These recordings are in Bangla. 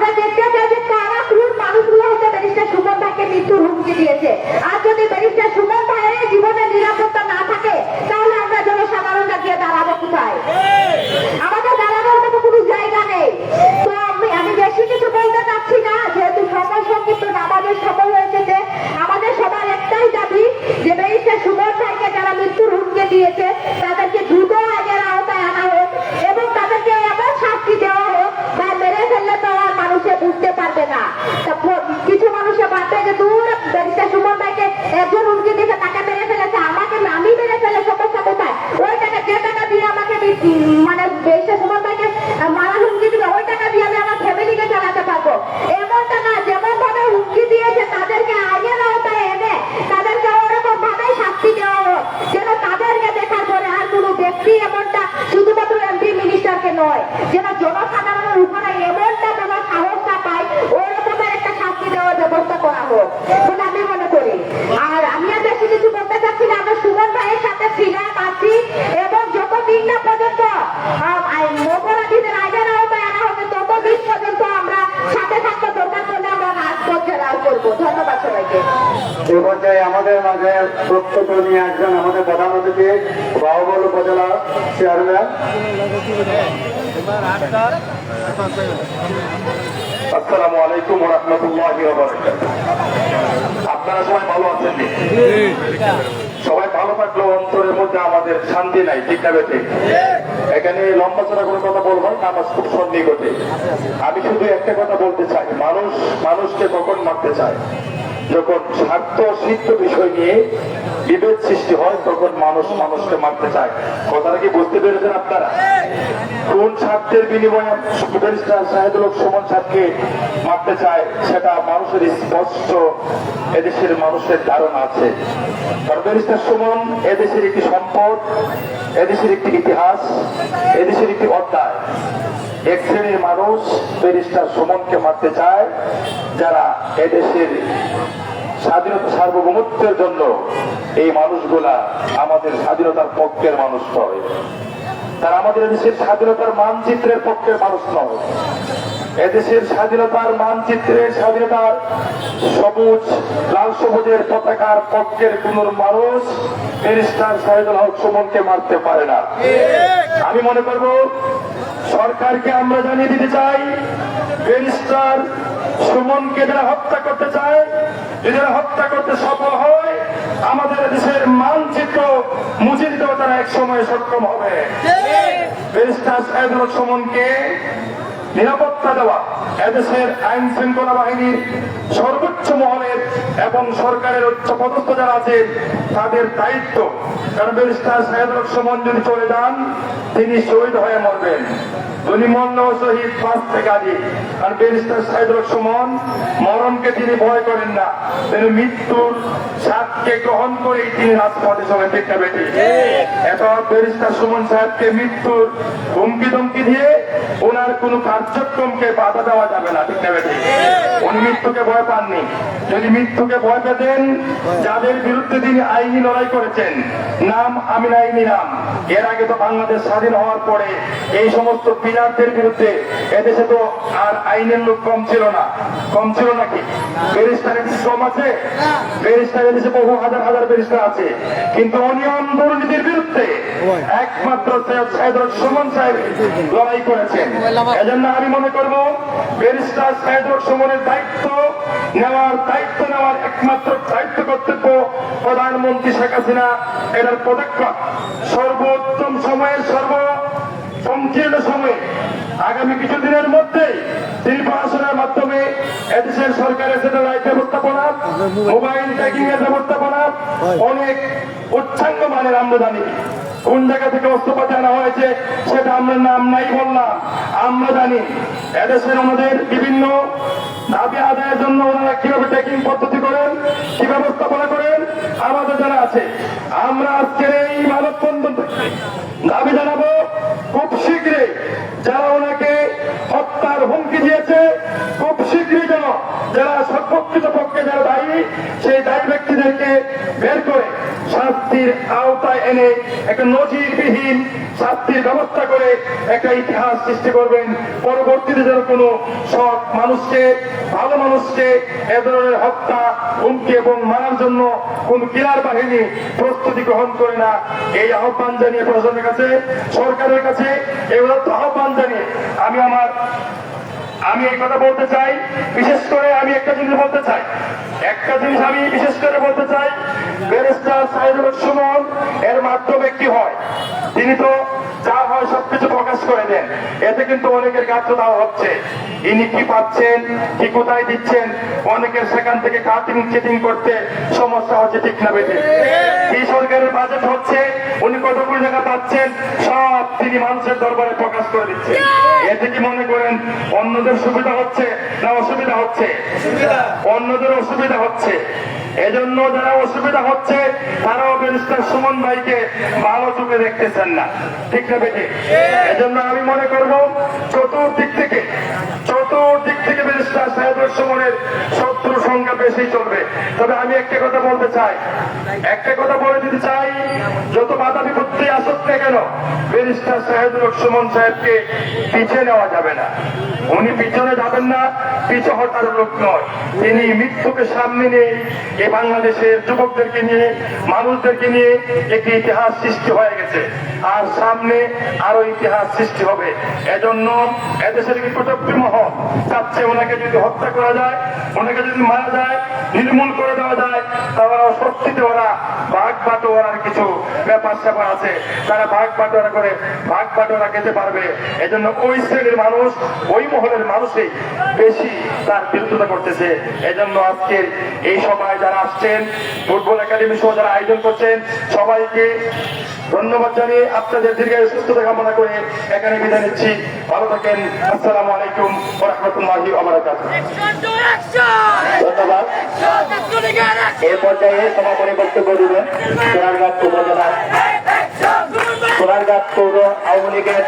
আমরা দেখতে চাই যে কারা ক্রুর মানুষগুলো হচ্ছে ব্যারিস্টার সুমন ভাইকে মৃত্যুর হুমকি দিয়েছে। আর যদি ব্যারিস্টার সুমন ভাইয়ের জীবনের নিরাপত্তা না থাকে তাহলে আমরা জনসাধারণরা গিয়ে দাঁড়াবো কোথায়? আমাদের দাঁড়ানোর মতো কোনো জায়গা নেই। তো আমি বেশি কিছু বলতে চাচ্ছি না, যেহেতু সময় সংক্ষিপ্ত, নামাজের সময় হয়েছে। যে আমাদের সবার একটাই দাবি যে ব্যারিস্টার সুমন ভাইকে যারা মৃত্যুর হুমকি দিয়েছে তাদেরকে দ্রুত আইনের আওতায় আনা হোক এবং তাদেরকে এমন শাস্তি দেওয়া হোক বা মেরে ফেললে তো আর মানুষে বুঝতে পারবে না। কিছু মানুষে ভাববে যে দূর ব্যারিস্টার সুমন ভাইকে একজন হুমকি দিয়েছে, তাকে মেরে ফেলেছে, আমি মেরে ফেলে সমস্যা কোথায়? ওই টাকা, যে টাকা দিয়ে আমাকে মানে ব্যারিস্টার সুমন ভাইকে মারা হুমকি দিবে, ওই টাকা দিয়ে আমি আমার ফ্যামিলিকে চালাতে পারবো। এমনটা না, যেমন ভাবে হুমকি দিয়েছে তাদেরকে আইনের আওতায় এনে তাদেরকে ওরকম ভাবে শাস্তি দেওয়া হোক যেন তাদেরকে দেখার পরে আর কোনো ব্যক্তি এমনটা, শুধুমাত্র এমপি মিনিস্টারকে নয়, যেন জনসাধারণের উপরে এমনটা কোনো সাহসটা পায়, ওরকমের একটা শাস্তি দেওয়ার ব্যবস্থা করা হোক বলে আমি মনে করি। আর আমি আর বেশি কিছু বলতে চাচ্ছি না। আমরা সুমন ভাইয়ের সাথে ছিলাম, আছি এবং যতদিন না পর্যন্ত অপরাধীদের আইনের আওতায় আনা হবে ততদিন পর্যন্ত আমরা সাথে থাকতে, দরকার করলে আমরা রাজপথ ঘেরাও করবো। ধন্যবাদ সবাইকে। এ পর্যায়ে আমাদের মাঝে বক্তব্য নিয়ে আসবেন আমাদের প্রধান অতিথি বাহুবল উপজেলা চেয়ারম্যান। আসসালামু আলাইকুম ওয়া রাহমাতুল্লাহি ওয়া বারাকাতুহু। আপনারা সবাই ভালো আছেন? সবাই ভালো থাকলেও অন্তরের মধ্যে আমাদের শান্তি নাই, ঠিক না বেঠে? এখানে লম্বা চড়া কোনো কথা বলবো না, নামাজ খুব সন্নিকটে। আমি শুধু একটা কথা বলতে চাই, মানুষ মানুষকে কখন মারতে চায়? যখন স্বার্থ সিদ্ধ বিষয় নিয়ে বিভেদ সৃষ্টি হয় তখন মানুষ মানুষকে মারতে চায়। কথাটা কি বুঝতে পেরেছেন আপনারা? কোন স্বার্থের বিনিময়ে ব্যারিস্টার শাহিদুল হক সুমন সাহেবকে মারতে চায় সেটা মানুষের স্পষ্ট এদেশের মানুষের ধারণা আছে। কারণ ব্যারিস্টার সুমন এদেশের একটি সম্পদ, এদেশের একটি ইতিহাস, এদেশের একটি অধ্যায়। এক শ্রেণীর মানুষ ব্যারিস্টার সুমনকে মারতে চায় যারা এদেশের স্বাধীনতা সার্বভৌমত্বের জন্য, এই মানুষগুলা আমাদের স্বাধীনতার পক্ষের মানুষ নয়, তারা আমাদের দেশের স্বাধীনতার মানচিত্রের পক্ষের মানুষ নয়। এদেশের স্বাধীনতার মানচিত্রের, স্বাধীনতার সবুজ লাল সবুজের পতাকার পক্ষের কোন মানুষ ব্যারিস্টার শাহিদুল হক সুমনকে মারতে পারে না। আমি মনে করব সরকারকে আমরা জানিয়ে দিতে চাই, ব্যারিস্টার সুমনকে যারা হত্যা করতে চায়, যদি হত্যা করতে সফল হয় আমাদের দেশের মানচিত্র মুছে দিতেও তারা এক সময় সক্ষম হবে। ব্যারিস্টার শাহিদুল হক সুমনকে নিরাপত্তা দেওয়া এদেশের আইন শৃঙ্খলা বাহিনীর সর্বোচ্চ মহলের এবং সরকারের উচ্চ পদস্থ যারা আছে তাদের দায়িত্ব। কারণ ব্যারিস্টার শাহিদুল হক সুমন যদি চলে যান তিনি শহীদ হয়ে মরবেন, তিনি মরল শহীদ পাঁচ থেকে আদি। কারণ ব্যারিস্টার শাহিদুল হক সুমন মরণকে তিনি ভয় করেন না, তিনি মৃত্যুর স্বাদকে গ্রহণ করেই তিনি রাজপথে চলে, ঠিক না বেটি? এত ব্যারিস্টার সুমন সাহেবকে মৃত্যুর হুমকি ধমকি দিয়ে ওনার কোন কার্যক্রমকে বাধা দেওয়া যাবে না, ঠিক না বেটি? উনি মৃত্যুকে ভয় পাননি। যদি মৃত্যুকে ভয় পেতেন, যাদের বিরুদ্ধে তিনি আইনি লড়াই করেছেন, নাম আমিন আইনি নাম, এর আগে তো বাংলাদেশ স্বাধীন হওয়ার পরে এই সমস্ত পিলারদের বিরুদ্ধে এদেশে তো আর আইনের লোক কম ছিল না, কম ছিল নাকি? ব্যারিস্টারের কম আছে? ব্যারিস্টার এদেশে বহু হাজার হাজার ব্যারিস্টার আছে, কিন্তু অনিয়ম দুর্নীতির বিরুদ্ধে একমাত্র সৈয়দ শাহিদুল হক সুমন সাহেব লড়াই করেছেন। এজন্য আমি মনে করব ব্যারিস্টার শাহিদুল হক সুমনের দায়িত্ব নেওয়ার একমাত্র দায়িত্ব কর্তব্য প্রধানমন্ত্রী শেখ হাসিনা এটার পদক্ষেপ সর্বোত্তম সময়ের সংকীর্ণ সময়ে আগামী কিছুদিনের মধ্যেই তিনি পড়াশোনার মাধ্যমে এদেশের সরকারের স্যাটেলাইট ব্যবস্থাপনা, মোবাইল ট্র্যাকিং এর ব্যবস্থাপনা অনেক উচ্চাঙ্গ মানের আমদানি, কোন জায়গা থেকে অস্ত্রপাতি আনা হয়েছে সেটা আমরা নাম নাই বললাম, আমরা জানি। এদেশের ওনাদের বিভিন্ন দাবি আদায়ের জন্য ওনারা কিভাবে ট্র্যাকিং পদ্ধতি করেন, কি ব্যবস্থাপনা করেন আমাদের জানা আছে। আমরা আজকের এই মানববন্ধন দাবি জানাবো খুব শীঘ্রই যারা ওনাকে হত্যার হুমকি দিয়েছে খুব শীঘ্রই যেন যারা সর্বকৃত পক্ষে যারা দায়ী সেই দায়ী ব্যক্তিদেরকে বের করে শাস্তির আওতায় এনে একটা নজিরবিহীন শাস্তির ব্যবস্থা করে একটা ইতিহাস সৃষ্টি করবেন। পরবর্তীতে যেন কোনো সৎ মানুষকে, ভালো মানুষকে এ ধরনের হত্যা, হুমকি এবং মারার জন্য কোন কিলার বাহিনী প্রস্তুতি গ্রহণ করে না। এই আহ্বান জানিয়ে প্রশাসনের কাছে, সরকারের কাছে এগুলো আহ্বান জানিয়ে আমি এই কথা বলতে চাই। বিশেষ করে আমি একটা জিনিস বলতে চাই, ব্যারিস্টার সাইদুল হক সুমন এর মাধ্যমে কি হয়, তিনি তো যা হয় সবকিছু প্রকাশ করে দেন, এতে কিন্তু অনেকের কাজ দেওয়া হচ্ছে। ইনি কি পাচ্ছেন, কি কোথায় দিচ্ছেন, অনেকের সেখান থেকে কাটিং চিটিং করতে সমস্যা হচ্ছে, ঠিক না বেঠে? কি সরকারের বাজেট হচ্ছে, উনি কতগুলো টাকা পাচ্ছেন, সব তিনি মানুষের দরবারে প্রকাশ করে দিচ্ছেন। এতে কি মনে করেন অন্যদের সুবিধা হচ্ছে না অসুবিধা হচ্ছে? অন্যদের অসুবিধা হচ্ছে। এজন্য যারা অসুবিধা হচ্ছে তারাও ব্যারিস্টার সুমন ভাইকে ভালো চোখে দেখতেছেন না, ঠিক না বেঠে? এজন্য আমি মনে করবো চতুর্দিক থেকে ব্যারিস্টার সাইদুল সুমনের শত্রু সংখ্যা বেশি চলবে। তবে আমি একটা কথা বলে দিতে চাই, যত বাধা বিপত্তি আসুক না কেন, ব্যারিস্টার সাইদুল সুমন সাহেবকে পিছিয়ে নেওয়া যাবে না। উনি পিছনে যাবেন না, পিছু হটার লোক নয়। তিনি মৃত্যুকে সামনে নিয়ে এই বাংলাদেশের যুবকদেরকে নিয়ে, মানুষদেরকে নিয়ে একটি ইতিহাস সৃষ্টি হয়ে গেছে, আর সামনে আরো ইতিহাস সৃষ্টি হবে। এজন্য এদেশের কি কুটুম্বী মহল চাচ্ছে ওনাকে যদি হত্যা করা যায়, ওনাকে যদি মারা যায়, নির্মূল করে দেওয়া যায়, তাহলে সত্যিতে ওরা ভাগ বাটোয়ারার কিছু ব্যাপার স্যাপার আছে, তারা ভাগ বাটোয়ারা খেতে পারবে। এজন্য ওই শ্রেণীর মানুষ, ওই মহলের মানুষই বেশি তার বিরোধিতা করতেছে। এজন্য আজকের এই সভায় যারা আসছেন, ফুটবল একাডেমি সহ যারা আয়োজন করছেন, সবাইকে ধন্যবাদ জানিয়ে আপনাদের দীর্ঘায়ু সুস্থতা কামনা করে এখানে বিদায় নিচ্ছি। ভালো থাকেন। আসসালামু আলাইকুম ওয়া রাহমাতুল্লাহি ওয়া বারাকাতুহু। ধন্যবাদ। এই পর্যায়ে সমাপনী বক্তব্য দিবেন সোনারগাঁ পৌর আওয়ামী লীগের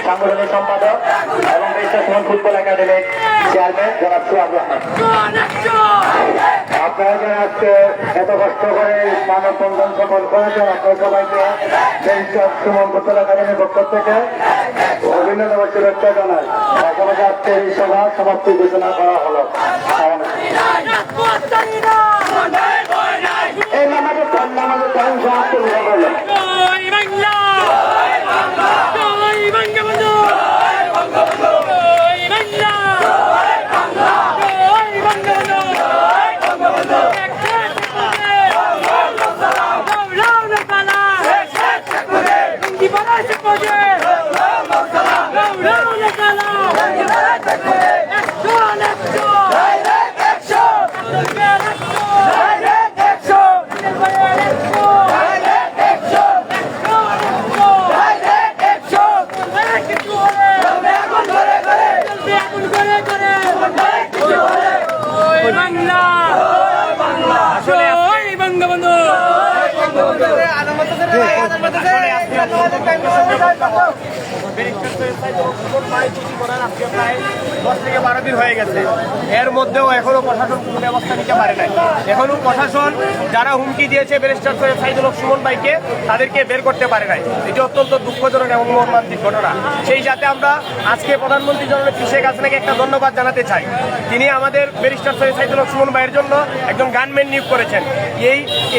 সাংগঠনিক সম্পাদক এবং ব্যারিস্টার সুমন ফুটবল একাডেমির চেয়ারম্যান জনাব সোহাগ রহমান। আপনারা যারা আজকে এত কষ্ট করে মানববন্ধন সফল করেছেন, আপনার সবাইকে ব্যারিস্টার সুমন ফুটবল একাডেমির পক্ষ থেকে অভিনন্দন ও শুভেচ্ছা জানাই। পাশাপাশি আজকে এই সভা সমাপ্তি ঘোষণা করা হলো। এই নামাজের টাইম সমাপ্তি ঘোষণা হলো। প্রায় 10 থেকে 12 দিন হয়ে গেছে, এর মধ্যেও এখনো প্রশাসন কোনো ব্যবস্থা নিতে পারে নাই। এখনো প্রশাসন যারা হুমকি দিয়েছে ব্যারিস্টার সাইদুল হক সুমন ভাইকে, তাদেরকে বের করতে পারে নাই। এটি অত্যন্ত দুঃখজনক এবং মর্মান্তিক ঘটনা। সেই সাথে আমরা আজকে প্রধানমন্ত্রী জননেত্রী শেখ হাসিনাকে একটা ধন্যবাদ জানাতে চাই। তিনি আমাদের ব্যারিস্টার সাইদুল হক সুমন ভাইয়ের জন্য একজন গানম্যান নিয়োগ করেছেন।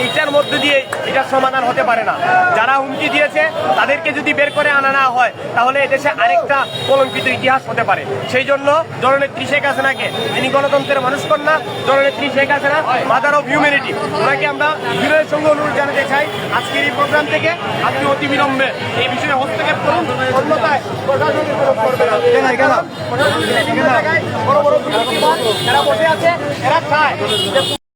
এইটার মধ্যে দিয়ে এটার সমাধান হতে পারে না। যারা হুমকি দিয়েছে তাদেরকে যদি বের করে আনা না হয়, তাহলে এদেশে আরেকটা কলঙ্কিত ইতিহাস হতে পারে। সেই জন্য জননেত্রী শেখ হাসিনাকে, যিনি গণতন্ত্রের মানুষকন্যা, জননেত্রী Sheikh Hasina mother of humanity, ওনাকে আমরা বিনয়ের সঙ্গে অনুরোধ জানাতে চাই আজকের এই প্রোগ্রাম থেকে আপনি অতি বিলম্বে এই বিষয়ে হস্তক্ষেপ করুন। অন্যথায় প্রশাসনের তরফ করবে না। প্রশাসনের বিভিন্ন জায়গায় বড় বড় যারা বসে আছে, এরা চায়